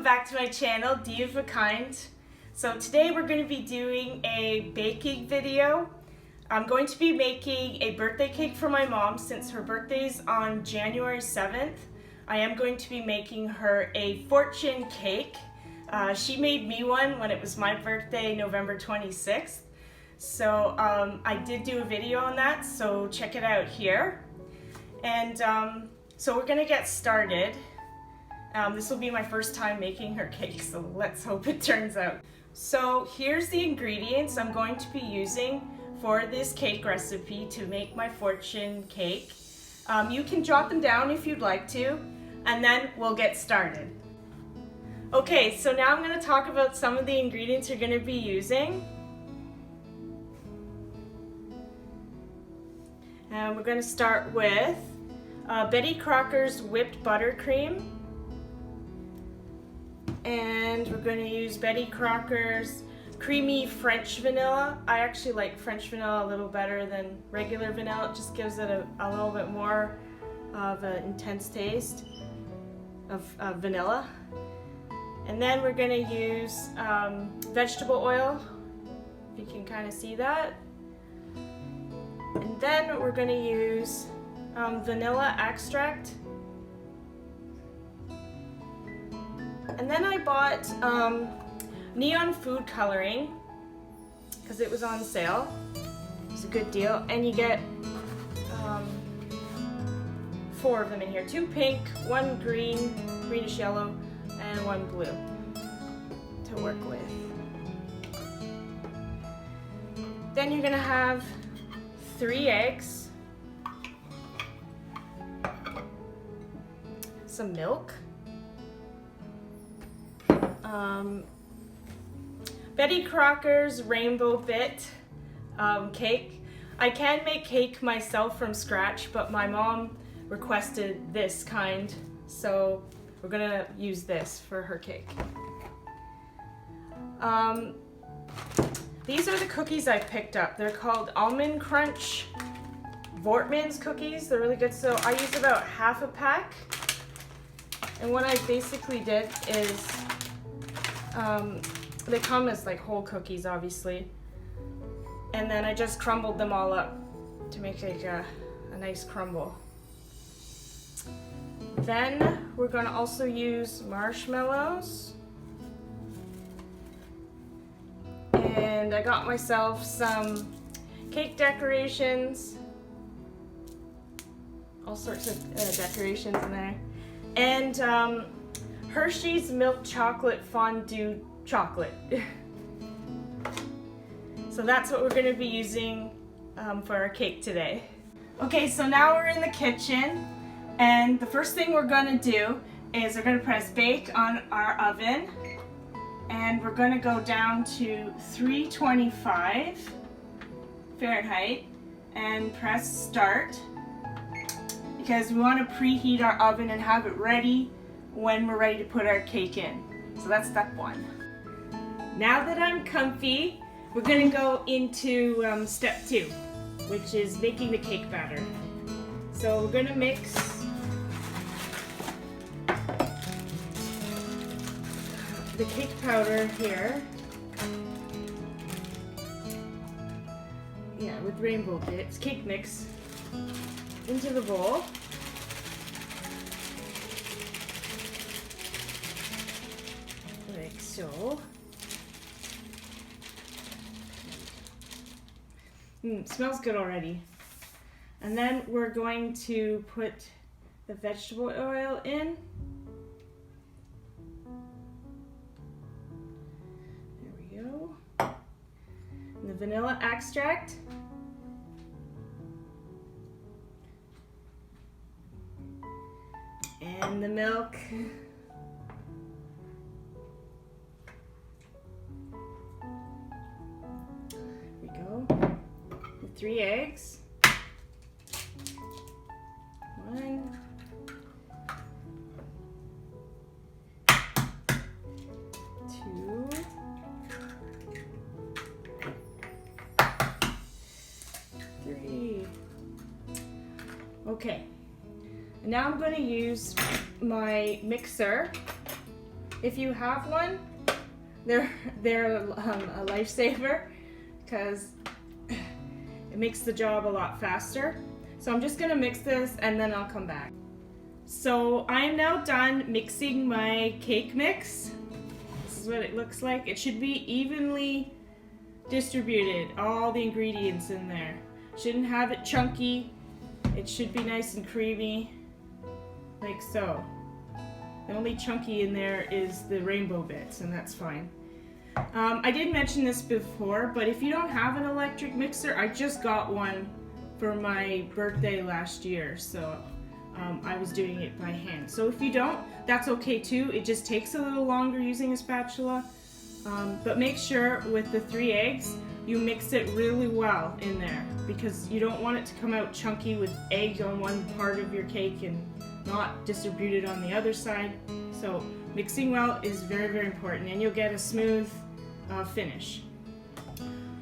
welcome back to my channel, D of a Kind. So today we're going to be doing a baking video. I'm going to be making a birthday cake for my mom since her birthday's on January 7th. I am going to be making her a fortune cake. She made me one when it was my birthday, November 26th. So I did do a video on that, so check it out here. And so we're going to get started. This will be my first time making her cake, so let's hope it turns out. So here's the ingredients I'm going to be using for this cake recipe to make my fortune cake. You can jot them down if you'd like to, and then we'll get started. Okay, so now I'm going to talk about some of the ingredients you're going to be using. And we're going to start with Betty Crocker's whipped buttercream. And we're going to use Betty Crocker's creamy French vanilla. I actually like French vanilla a little better than regular vanilla. It just gives it a little bit more of an intense taste of vanilla. And then we're going to use vegetable oil, if you can kind of see that. And then we're going to use vanilla extract. And then I bought neon food coloring because it was on sale. It's a good deal, and you get 4 of them in here. 2 pink, 1 green, greenish yellow, and 1 blue to work with. Then you're gonna have 3 eggs, some milk, Betty Crocker's Rainbow Bit cake. I can make cake myself from scratch, but my mom requested this kind, so we're gonna use this for her cake. These are the cookies I picked up. They're called Almond Crunch Voortman's cookies. They're really good. So I used about half a pack. And what I basically did is, they come as like whole cookies, obviously. And then I just crumbled them all up to make like a nice crumble. Then we're gonna also use marshmallows. And I got myself some cake decorations. All sorts of decorations in there. And Hershey's milk chocolate fondue chocolate. So that's what we're going to be using for our cake today. Okay, so now we're in the kitchen, and the first thing we're going to do is we're going to press bake on our oven, and we're going to go down to 325 Fahrenheit and press start, because we want to preheat our oven and have it ready when we're ready to put our cake in. So that's step 1. Now that I'm comfy, we're going to go into step 2, which is making the cake batter. So we're going to mix the cake powder here, with rainbow bits, cake mix, into the bowl. Like so. Smells good already. And then we're going to put the vegetable oil in. There we go. And the vanilla extract. And the milk. There we go. The 3 eggs. 1. 2. 3. Okay. And now I'm going to use my mixer If you have one, they're a lifesaver because it makes the job a lot faster. So I'm just gonna mix this and then I'll come back. So I am now done mixing my cake mix. This is what it looks like. It should be evenly distributed, all the ingredients in there. Shouldn't have it chunky. It should be nice and creamy, like so. The only chunky in there is the rainbow bits, and that's fine. I did mention this before, but if you don't have an electric mixer, I just got one for my birthday last year, so I was doing it by hand. So if you don't, that's okay too. It just takes a little longer using a spatula, but make sure with the 3 eggs, you mix it really well in there because you don't want it to come out chunky with egg on one part of your cake and not distributed on the other side. So mixing well is very, very important, and you'll get a smooth finish.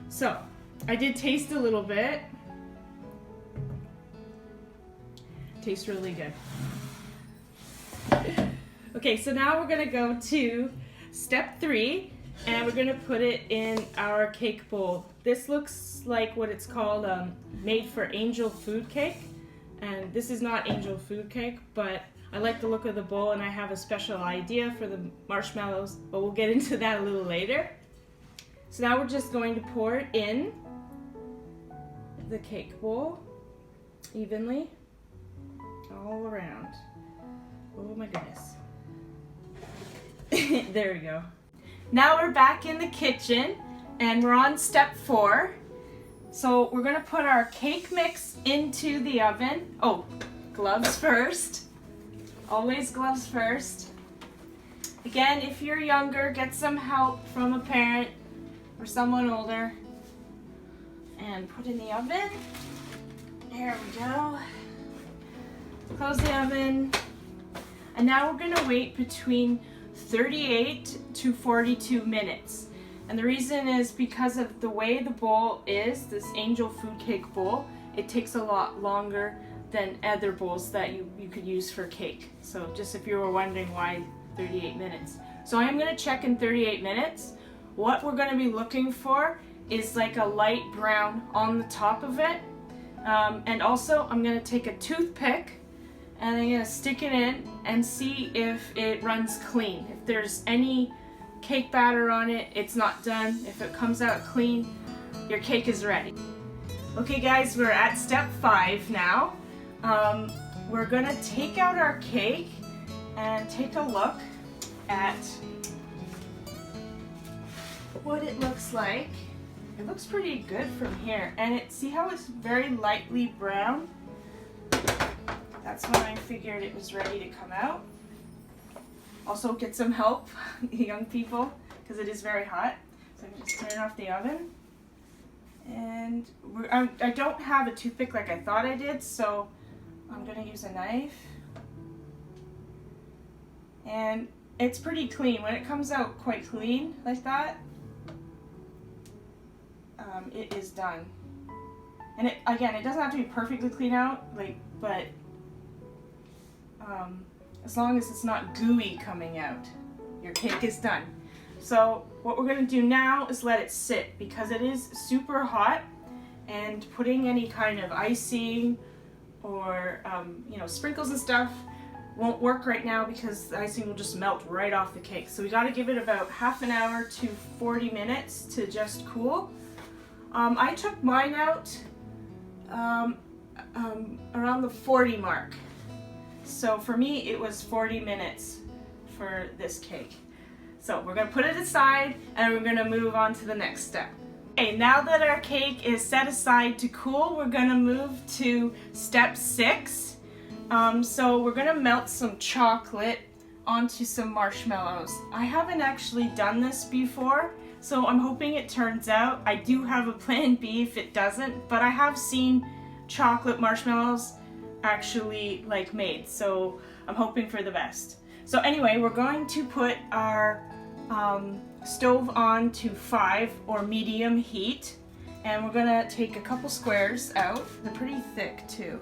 So I did taste a little bit. Tastes really good. Okay, so now we're gonna go to step 3, and we're gonna put it in our cake bowl. This looks like what it's called, made for angel food cake. And this is not angel food cake, but I like the look of the bowl and I have a special idea for the marshmallows, but we'll get into that a little later. So now we're just going to pour it in the cake bowl evenly all around. Oh my goodness. There we go. Now we're back in the kitchen and we're on step 4. So we're gonna put our cake mix into the oven. Oh, gloves first. Always gloves first. Again, if you're younger, get some help from a parent or someone older. And put in the oven. There we go. Close the oven. And now we're gonna wait between 38 to 42 minutes. And the reason is because of the way the bowl is, this angel food cake bowl, it takes a lot longer than other bowls that you could use for cake. So just if you were wondering why 38 minutes. So I'm gonna check in 38 minutes. What we're gonna be looking for is like a light brown on the top of it. And also I'm gonna take a toothpick and I'm gonna stick it in and see if it runs clean. If there's any cake batter on it, it's not done. If it comes out clean, your cake is ready. Okay guys, we're at step 5 now. We're gonna take out our cake and take a look at what it looks like. It looks pretty good from here, and see how it's very lightly brown? That's when I figured it was ready to come out. Also get some help, young people, because it is very hot. So I'm just turning off the oven. And I don't have a toothpick like I thought I did, so I'm gonna use a knife. And it's pretty clean. When it comes out quite clean like that, it is done. And it doesn't have to be perfectly clean out, but as long as it's not gooey coming out, your cake is done. So what we're going to do now is let it sit because it is super hot, and putting any kind of icing or sprinkles and stuff won't work right now because the icing will just melt right off the cake. So we got to give it about half an hour to 40 minutes to just cool. I took mine out around the 40 mark. So for me, it was 40 minutes for this cake. So we're gonna put it aside and we're gonna move on to the next step. Okay, now that our cake is set aside to cool, we're gonna move to step 6. So we're gonna melt some chocolate onto some marshmallows. I haven't actually done this before, so I'm hoping it turns out. I do have a plan B if it doesn't, but I have seen chocolate marshmallows actually made, so I'm hoping for the best. So anyway, we're going to put our stove on to 5 or medium heat, and we're gonna take a couple squares out. They're pretty thick too,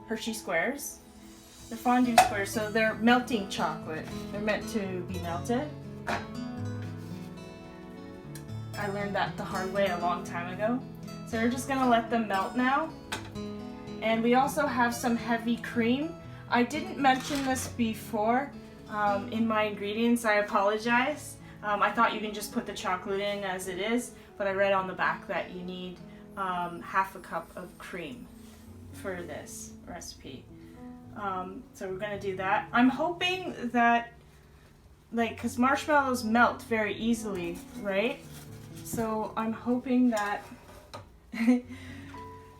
Hershey squares, They're fondue squares, so they're melting chocolate. They're meant to be melted. I learned that the hard way a long time ago. So we're just gonna let them melt now. And we also have some heavy cream. I didn't mention this before in my ingredients, I apologize. I thought you can just put the chocolate in as it is, but I read on the back that you need half a cup of cream for this recipe. So we're gonna do that. I'm hoping that, cause marshmallows melt very easily, right? So I'm hoping that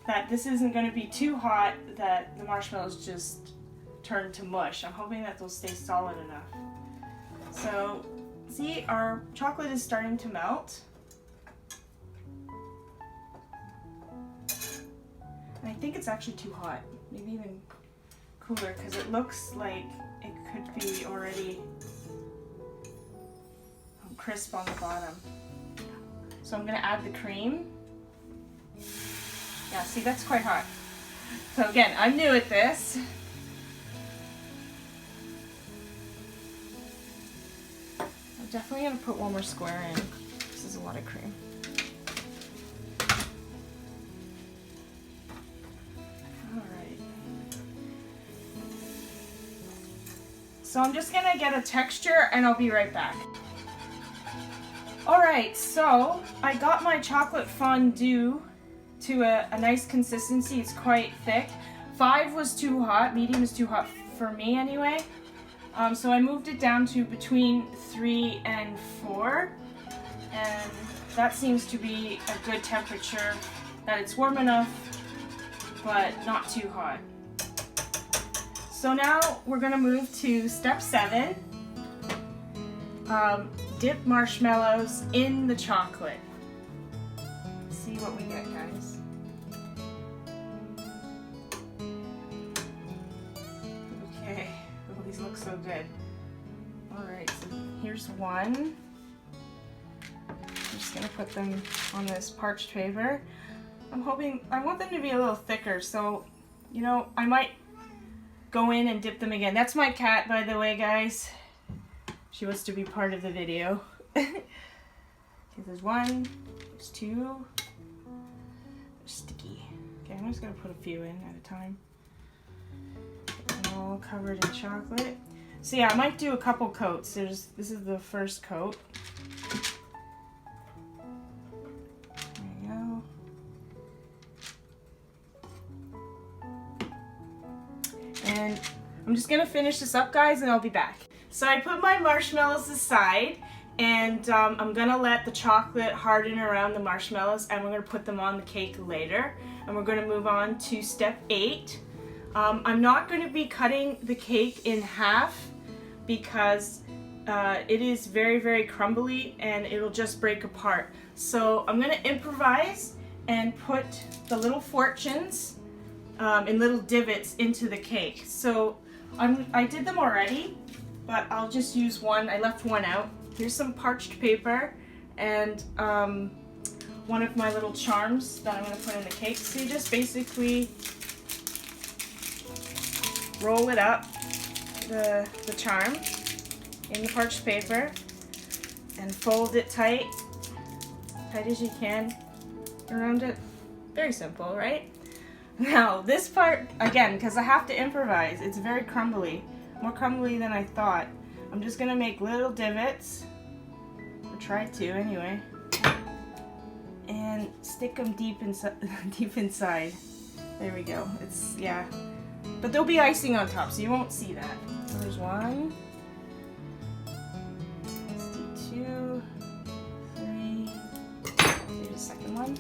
that this isn't gonna be too hot that the marshmallows just turn to mush. I'm hoping that they'll stay solid enough. So see, our chocolate is starting to melt. And I think it's actually too hot, maybe even cooler, because it looks like it could be already crisp on the bottom. So I'm gonna add the cream. Yeah, see, that's quite hot. So again, I'm new at this. I'm definitely gonna put one more square in. This is a lot of cream. So I'm just gonna get a texture and I'll be right back. Alright, so I got my chocolate fondue to a nice consistency. It's quite thick. 5 was too hot, medium is too hot for me anyway. So I moved it down to between 3 and 4. And that seems to be a good temperature, that it's warm enough, but not too hot. So now we're gonna move to step 7. Dip marshmallows in the chocolate. See what we get, guys. Okay, oh, these look so good. Alright, so here's one. I'm just gonna put them on this parched paper. I want them to be a little thicker, so, you know, I might go in and dip them again. That's my cat, by the way, guys. She wants to be part of the video. Okay, there's 1, there's 2. They're sticky. Okay, I'm just gonna put a few in at a time. Get them all covered in chocolate. So yeah, I might do a couple coats. This is the first coat. There you go. And I'm just gonna finish this up, guys, and I'll be back. So I put my marshmallows aside, and I'm gonna let the chocolate harden around the marshmallows, and we're gonna put them on the cake later. And we're gonna move on to step 8. I'm not gonna be cutting the cake in half because it is very, very crumbly and it'll just break apart. So I'm gonna improvise and put the little fortunes in little divots into the cake. So I did them already, but I'll just use one. I left one out. Here's some parched paper and one of my little charms that I'm going to put in the cake. So you just basically roll it up, the charm, in the parched paper and fold it tight as you can around it. Very simple, right? Now this part, again, because I have to improvise, it's very crumbly. More crumbly than I thought. I'm just gonna make little divots, or try to anyway, and stick them deep inside. There we go. It's, yeah. But there'll be icing on top, so you won't see that. So there's 1. Let's do 2, 3. Here's the second one.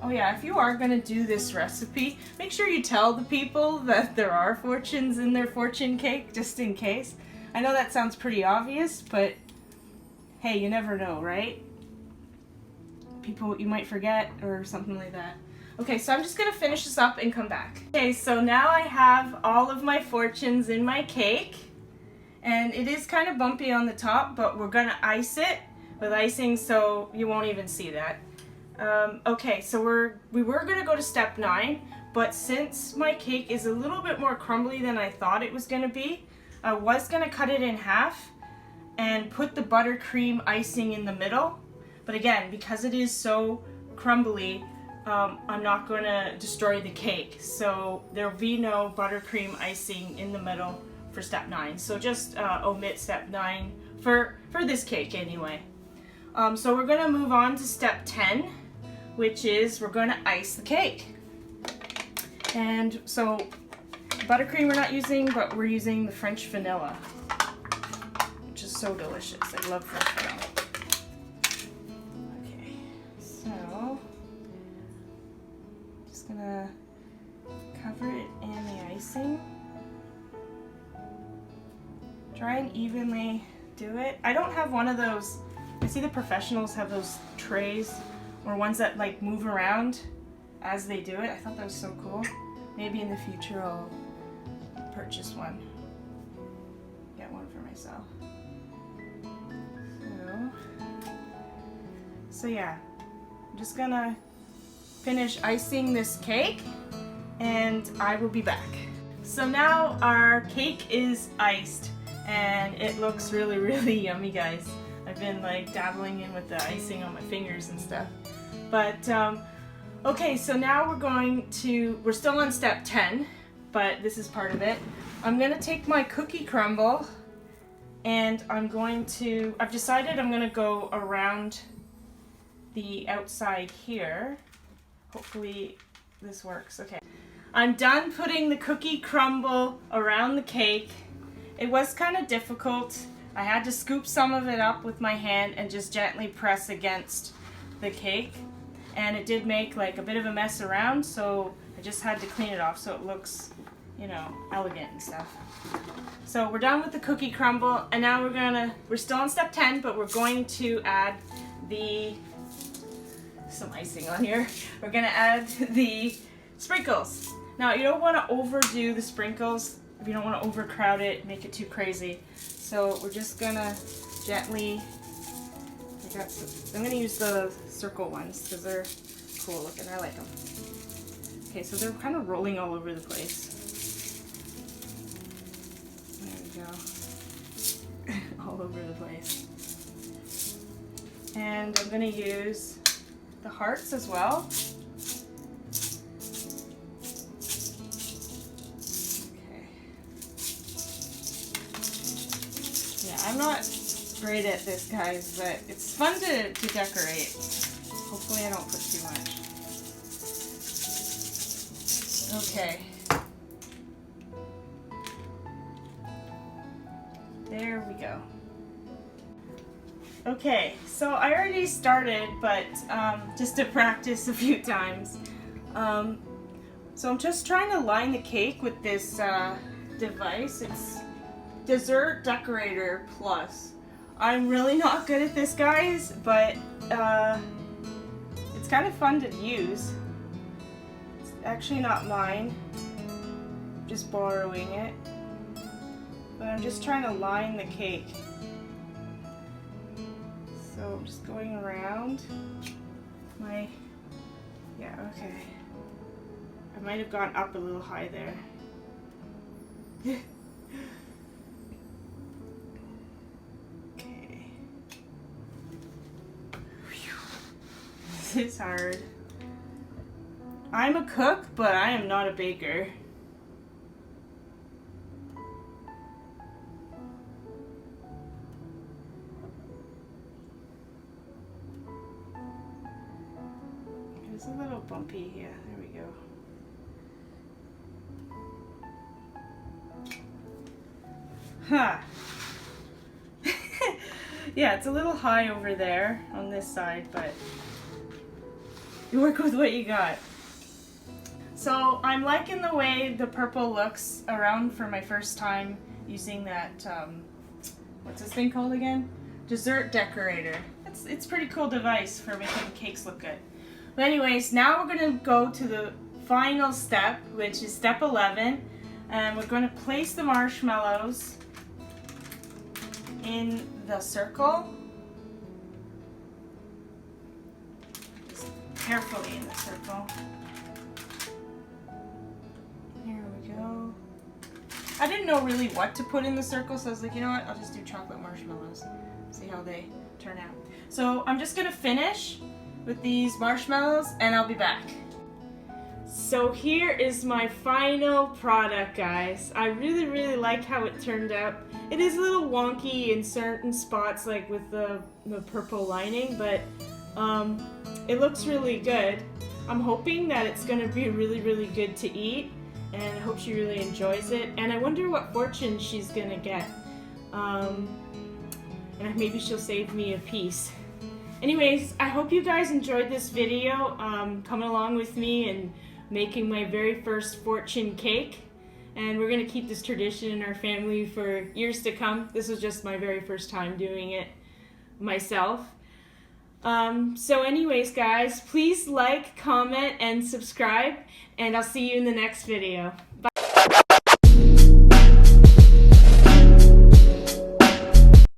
Oh yeah, if you are gonna do this recipe, make sure you tell the people that there are fortunes in their fortune cake, just in case. I know that sounds pretty obvious, but hey, you never know, right? People, you might forget or something like that. Okay, so I'm just gonna finish this up and come back. Okay, so now I have all of my fortunes in my cake, and it is kind of bumpy on the top, but we're gonna ice it with icing so you won't even see that. Okay, so we were gonna go to step 9, but since my cake is a little bit more crumbly than I thought it was gonna be, I was gonna cut it in half and put the buttercream icing in the middle. But again, because it is so crumbly, I'm not gonna destroy the cake. So there'll be no buttercream icing in the middle for step 9. So just omit step 9 for this cake anyway. So we're gonna move on to step 10, which is we're gonna ice the cake. And so buttercream we're not using, but we're using the French vanilla, which is so delicious. I love French vanilla. Okay, so just gonna cover it in the icing. Try and evenly do it. I don't have one of those, I see the professionals have those trays or ones that like move around as they do it. I thought that was so cool. Maybe in the future I'll purchase one. Get one for myself. So yeah, I'm just gonna finish icing this cake and I will be back. So now our cake is iced and it looks really, really yummy, guys. I've been like dabbling in with the icing on my fingers and stuff. But okay, so now we're still on step 10, but this is part of it. I'm gonna take my cookie crumble and I've decided I'm gonna go around the outside here. Hopefully this works. Okay. I'm done putting the cookie crumble around the cake. It was kind of difficult. I had to scoop some of it up with my hand and just gently press against the cake. And it did make like a bit of a mess around, so I just had to clean it off so it looks, you know, elegant and stuff. So we're done with the cookie crumble, and now we're still on step 10, but we're going to add some icing on here. We're gonna add the sprinkles. Now you don't want to overdo the sprinkles. You don't want to overcrowd it, make it too crazy. So we're just gonna gently, I'm gonna use the circle ones because they're cool looking. I like them. Okay, so they're kind of rolling all over the place. There we go. All over the place. And I'm gonna use the hearts as well. Okay. Yeah, I'm not great at this, guys, but it's fun to decorate. Hopefully I don't put too much. Okay. There we go. Okay, so I already started, but just to practice a few times. So I'm just trying to line the cake with this device. It's Dessert Decorator Plus. I'm really not good at this, guys, but it's kind of fun to use. It's actually not mine, just borrowing it. But I'm just trying to line the cake. So I'm just going around my, yeah, okay. I might have gone up a little high there. Okay. This is hard. I'm a cook, but I am not a baker. It's a little bumpy here. There we go. Huh. Yeah, it's a little high over there on this side, but you work with what you got. So I'm liking the way the purple looks around for my first time using that, what's this thing called again? Dessert Decorator. It's a pretty cool device for making cakes look good. But anyways, now we're going to go to the final step, which is step 11. And we're going to place the marshmallows in the circle. Just carefully in the circle. I didn't know really what to put in the circle, so I was like, you know what, I'll just do chocolate marshmallows. See how they turn out. So I'm just gonna finish with these marshmallows and I'll be back. So here is my final product, guys. I really like how it turned out. It is a little wonky in certain spots, like with the purple lining, but it looks really good. I'm hoping that it's gonna be really good to eat, and I hope she really enjoys it. And I wonder what fortune she's gonna get. And maybe she'll save me a piece. Anyways, I hope you guys enjoyed this video, coming along with me and making my very first fortune cake. And we're gonna keep this tradition in our family for years to come. This was just my very first time doing it myself. So anyways, guys, please like, comment, and subscribe, and I'll see you in the next video. Bye.